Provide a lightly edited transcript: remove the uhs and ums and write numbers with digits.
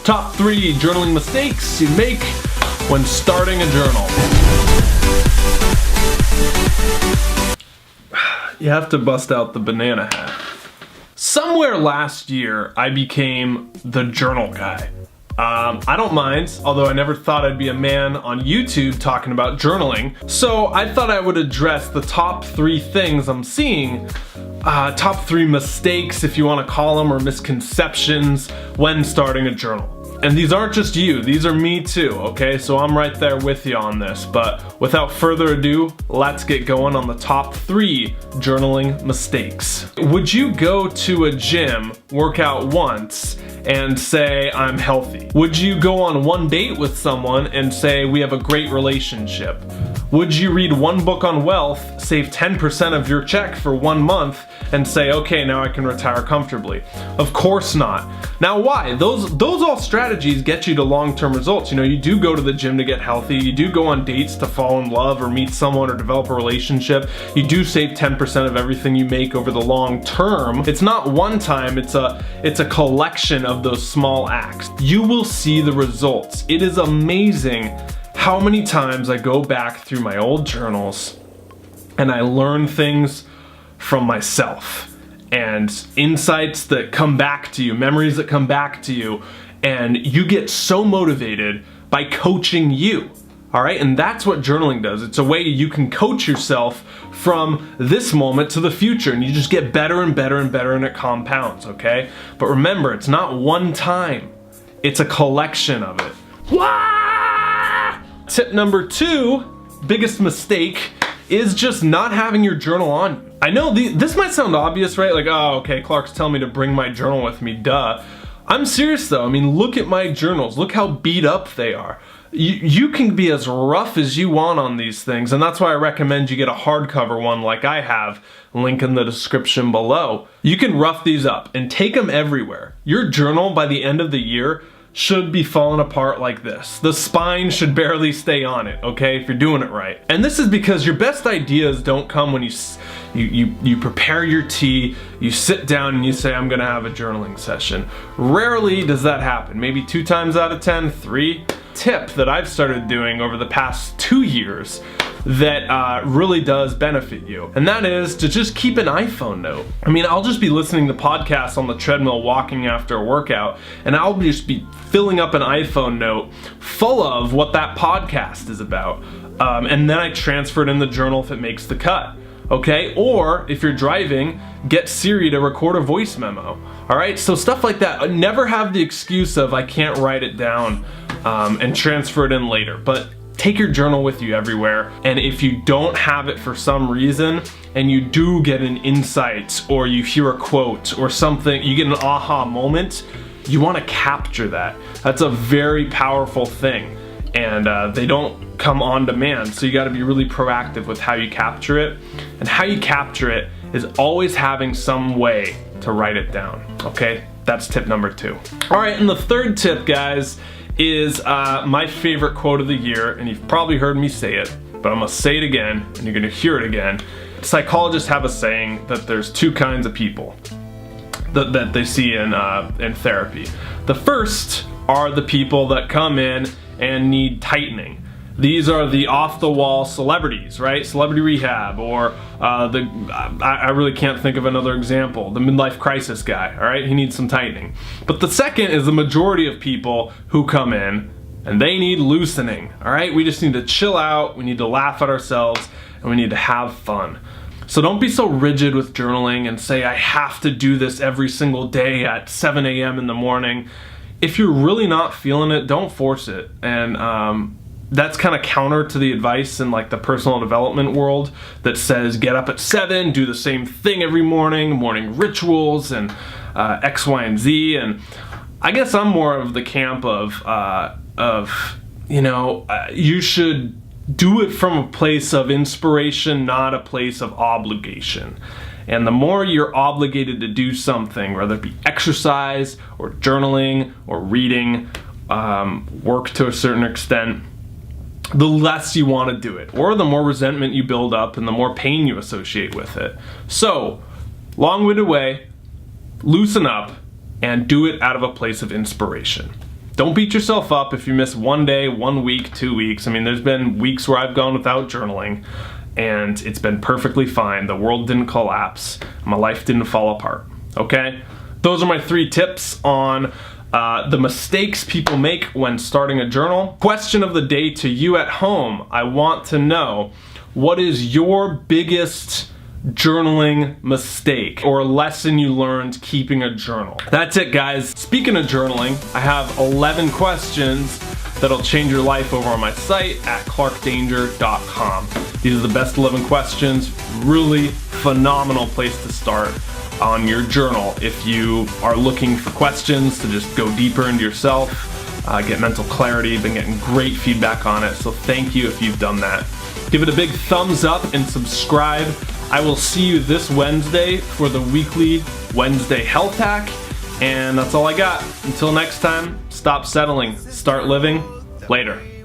Top 3 journaling mistakes you make when starting a journal. You have to bust out the banana hat. Somewhere last year, I became the journal guy. I don't mind, although I never thought I'd be a man on YouTube talking about journaling. So I thought I would address the top 3 things I'm seeing, top 3 mistakes, if you want to call them, or misconceptions when starting a journal. And these aren't just you, these are me too, okay? So I'm right there with you on this, but without further ado, let's get going on the top 3 journaling mistakes. Would you go to a gym, work out once, and say, I'm healthy? Would you go on one date with someone and say, we have a great relationship? Would you read one book on wealth, save 10% of your check for 1 month, and say, okay, now I can retire comfortably? Of course not. Now why? Those all strategies get you to long-term results. You know, you do go to the gym to get healthy, you do go on dates to fall in love or meet someone or develop a relationship, you do save 10% of everything you make over the long term. It's not one time, it's a collection of those small acts. You will see the results. It is amazing how many times I go back through my old journals and I learn things from myself and insights that come back to you, memories that come back to you, and you get so motivated by coaching you. All right, and that's what journaling does. It's a way you can coach yourself from this moment to the future, and you just get better and better and better, and it compounds, okay? But remember, it's not one time, it's a collection of it. Wah! Tip number 2, biggest mistake, is just not having your journal on you. I know this might sound obvious, right? Like, oh, okay, Clark's telling me to bring my journal with me, duh. I'm serious though. I mean, look at my journals. Look how beat up they are. You can be as rough as you want on these things, and that's why I recommend you get a hardcover one like I have, link in the description below. You can rough these up and take them everywhere. Your journal by the end of the year should be falling apart like this. The spine should barely stay on it, okay, if you're doing it right. And this is because your best ideas don't come when you prepare your tea, you sit down and you say, I'm gonna have a journaling session. Rarely does that happen. Maybe 2 times out of 10, 3. Tip that I've started doing over the past 2 years that really does benefit you, and that is to just keep an iPhone note. I mean, I'll just be listening to podcasts on the treadmill walking after a workout, and I'll just be filling up an iPhone note full of what that podcast is about, and then I transfer it in the journal if it makes the cut. Okay, or if you're driving, get Siri to record a voice memo. All right, so stuff like that. Never have the excuse of I can't write it down and transfer it in later, but take your journal with you everywhere. And if you don't have it for some reason, and you do get an insight, or you hear a quote or something, you get an aha moment, you want to capture that. That's a very powerful thing, and they don't come on demand, so you got to be really proactive with how you capture it. And how you capture it is always having some way to write it down, okay? That's tip number 2. All right, and the third tip, guys, is my favorite quote of the year, and you've probably heard me say it, but I'm gonna say it again, and you're gonna hear it again. Psychologists have a saying that there's 2 kinds of people that they see in therapy. The first are the people that come in and need tightening. These are the off-the-wall celebrities, right? Celebrity Rehab, or I really can't think of another example, the midlife crisis guy, all right? He needs some tightening. But the second is the majority of people who come in and they need loosening, all right? We just need to chill out, we need to laugh at ourselves, and we need to have fun. So don't be so rigid with journaling and say, I have to do this every single day at 7 a.m. in the morning. If you're really not feeling it, don't force it. And that's kind of counter to the advice in like the personal development world that says get up at 7, do the same thing every morning rituals, and X, Y, and Z. And I guess I'm more of the camp of you know, you should do it from a place of inspiration, not a place of obligation. And the more you're obligated to do something, whether it be exercise or journaling or reading, work to a certain extent, the less you want to do it, or the more resentment you build up and the more pain you associate with it. So, long-winded way, loosen up and do it out of a place of inspiration. don't beat yourself up if you miss one day, 1 week, 2 weeks. I mean, there's been weeks where I've gone without journaling, and it's been perfectly fine. The world didn't collapse. My life didn't fall apart, okay? Those are my 3 tips on the mistakes people make when starting a journal. Question of the day to you at home. I want to know, what is your biggest journaling mistake or lesson you learned keeping a journal? That's it, guys. Speaking of journaling, I have 11 questions that'll change your life over on my site at clarkdanger.com. These are the best 11 questions. Really phenomenal place to start on your journal if you are looking for questions to just go deeper into yourself, get mental clarity. Been getting great feedback on it, so thank you if you've done that. Give it a big thumbs up and subscribe. I will see you this Wednesday for the weekly Wednesday health hack, and that's all I got. Until next time, stop settling, start living. Later.